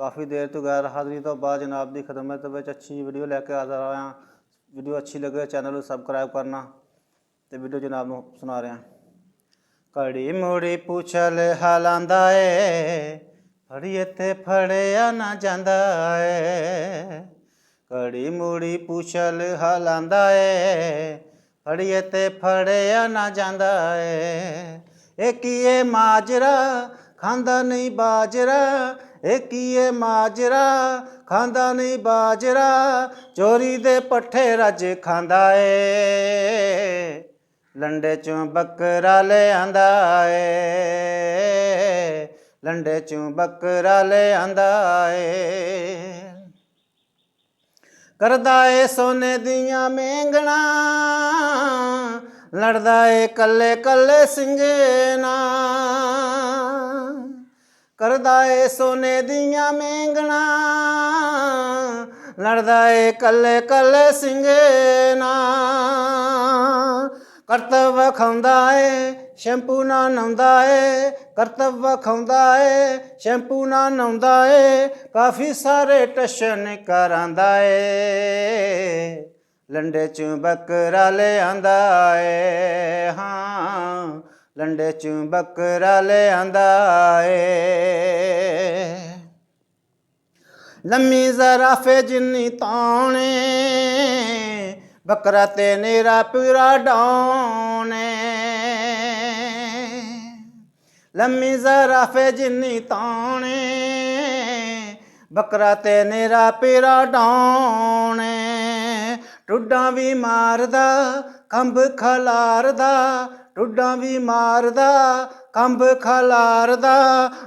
काफ़ी देर तो गैर हाज़री तो बाद जनाब की खिदमत में अच्छी वीडियो लैके हाज़र आया। वीडियो अच्छी लगे चैनल को सबसक्राइब करना तो वीडियो जनाब को सुना रहे हैं। कड़ी मुड़ी पूछल हालांदा है फड़िए ते फड़िया ना जांदा है। कड़ी मुड़ी पूछल हालांदा है फड़िए ते फड़िया ना जांदा है। एक ये माजरा खांदा नहीं बाजरा, एक ये माजरा खांदा नहीं बाजरा, चोरी दे पट्ठे रज खांदा है। लंडे चों बकरा ले आंदा है, लंडे चों बकरा ले आंदा है। करदा है सोने दियां मेंगना, लड़दा है कल्ले कल्ले सिंगे नाल। करदा है सोने दियां मेंगना, लड़दा है कल्ले कल्ले सिंगे नाल। करतव्य खांदा है शैंपू ना नहांदा है, करतव्य खांदा है शैंपू ना नहांदा है, काफ़ी सारे टशन करांदा है। लंडे चों बकरा ले आंदा है, हाँ लंडे चों बकरा ले आंदा है। लम्मी ज़राफे जिन्नी ताने, बकरा ते नेरा पूरा डाने। लम्मी ज़राफे जिन्नी ताने, बकरा ते नेरा पीरा डाने। टुड्डा भी मारदा खंभ खलारदा, टुड्डा भी मारदा खंभ खलारदा,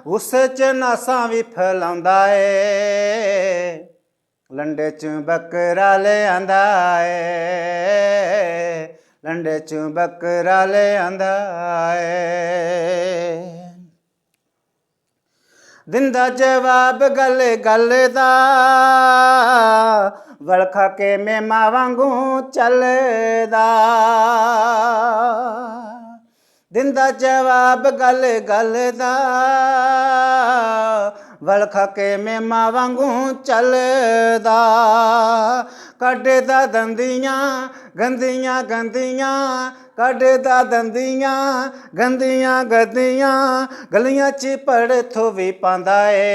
उस च नासां भी फैलांदा है। लंडे चों बकरा ले आंदा है, लंडे चों बकरा ले आंदा है। दिंदा जवाब गल गल दा, वल खा के मेमा वांगू चलदा। दिंदा जवाब गल गल दा, वल खा के मेमा वांगू चलदा। कड्डदा दंदियां गंदियां गंदियां, कड्डदा दंदियां गंदियां गंदियां, गलियां च पड़थो भी पांदा है।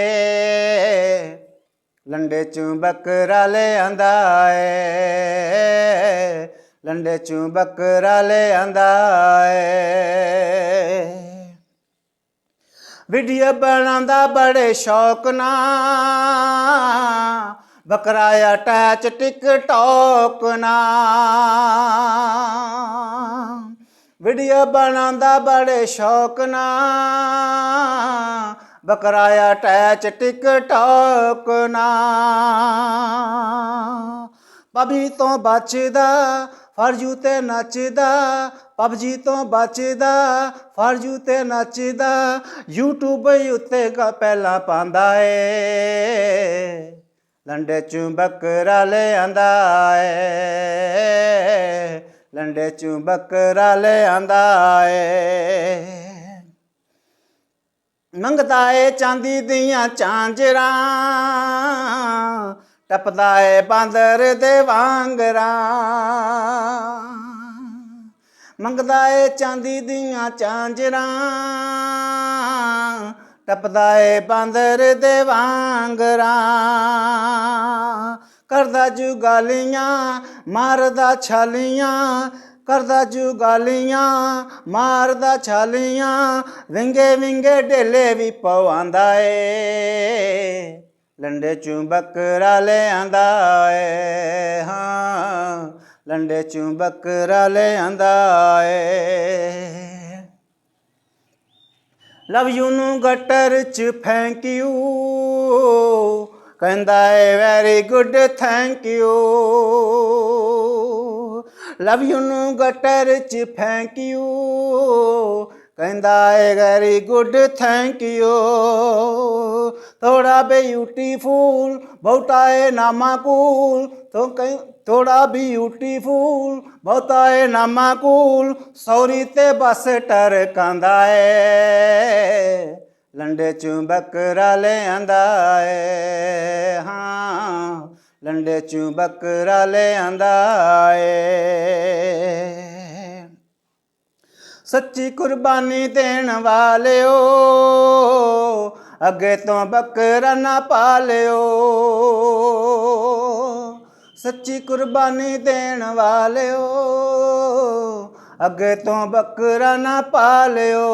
लंडे चों बकरा ले आंदा है, लंडे चों बकरा ले आंदा है। वीडियो बनांदा बड़े शौक नाल, बकरा अटैच टिकटॉक नाल। वीडियो बनांदा बड़े शौक नाल, बकरा अटैच टिकटॉक नाल। पबजी तो बचदा फर्जू ते नचदा, पबजी तो बचदा फर्जू ते नचदा, यूट्यूब उत्ते पहला पांदा है। लंडे चों बकरा ले आंदा है, लंडे चों बकरा ले आंदा है। मंगदा है चांदी दियां झांजरां, टपदा है बांदर दे वांगरां। मंगदा है चांदी दियां झांजरां, टपदा है बांदर दे वांगरां। करदा जुगालियां मारदा छालियां, करदा जुगालियां मारदा छालियां, विंगे विंगे डेले भी पवांदा है। लंडे चों बकरा ले आंदा है, हाँ लंडे चों बकरा ले आंदा है। लव यू नू गटर च थैंक यू, कहंदा है very good thank you. Love you नू गटर च थैंक यू, कहंदा है वेरी गुड थैंक यू। थोड़ा ब्यूटीफुल बहुता है नामाकुल, तो थोड़ा ब्यूटीफुल बहुता है नामाकुल, सौरी ते बस टरकांदा है। ਲੰਡੇ ਚੋਂ ਬੱਕਰਾ ਲੈ ਆਂਦਾ ਏ, ਹਾਂ ਲੰਡੇ ਚੋਂ ਬੱਕਰਾ ਲੈ ਆਂਦਾ ਏ। ਸੱਚੀ ਕੁਰਬਾਨੀ ਦੇਣ ਵਾਲਿਓ ਅੱਗੇ ਤੋਂ ਬੱਕਰਾ ਨਾ ਪਾਲਿਓ, ਸੱਚੀ ਕੁਰਬਾਨੀ ਦੇਣ ਵਾਲਿਓ ਅੱਗੇ ਤੋਂ ਬੱਕਰਾ ਨਾ ਪਾਲਿਓ।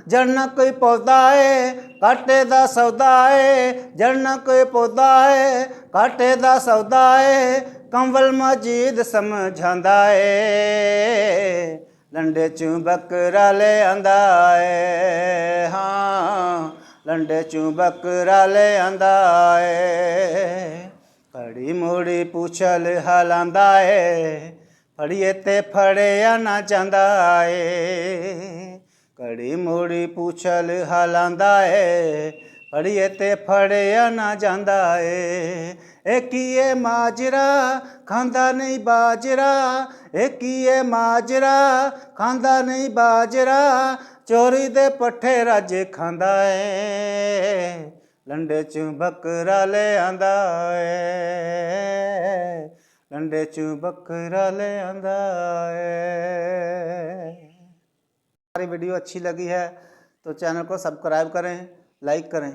ਜੜ ਨਾ ਕੋਈ ਪੌਦਾ ਏ ਕਾਟੇ ਦਾ ਸੌਦਾ ਏ, ਜੜ ਨਾ ਕੋਈ ਪੌਦਾ ਏ ਕਾਟੇ ਦਾ ਸੌਦਾ ਏ, ਕੰਵਲ ਮਜੀਦ ਸਮਝਾਂਦਾ ਏ। ਲੰਡੇ ਚੋਂ ਬੱਕਰਾ ਲੈ ਆਂਦਾ ਏ, ਹਾਂ ਲੰਡੇ ਚੋਂ ਬੱਕਰਾ ਲੈ ਆਂਦਾ ਏ। ਘੜੀ ਮੋੜੀ ਪੁੱਛਲ ਹਲਾਂਦਾ ਏ, ਫੜੀਏ ਤੇ ਫੜਿਆ ਨਾ ਜਾਂਦਾ ਏ। ਘੜੀ ਮੋੜੀ ਪੁੱਛਲ ਹਲਾਂਦਾ ਏ, ਫੜੀਏ ਤੇ ਫੜਿਆ ਨਾ ਜਾਂਦਾ ਏ। ਇਹ ਕੀਏ ਮਾਜਰਾ ਖਾਂਦਾ ਨਹੀਂ ਬਾਜਰਾ, ਇਹ ਕੀਏ ਮਾਜਰਾ ਖਾਂਦਾ ਨਹੀਂ ਬਾਜਰਾ, ਚੋਰੀ ਦੇ ਪੱਠੇ ਰੱਜ ਖਾਂਦਾ ਏ। ਲੰਡੇ ਚੋਂ ਬੱਕਰਾ ਲੈ ਆਂਦਾ ਏ, ਲੰਡੇ ਚੋਂ ਬੱਕਰਾ ले आंदा है। हमारी वीडियो अच्छी लगी है तो चैनल को सब्सक्राइब करें, लाइक करें।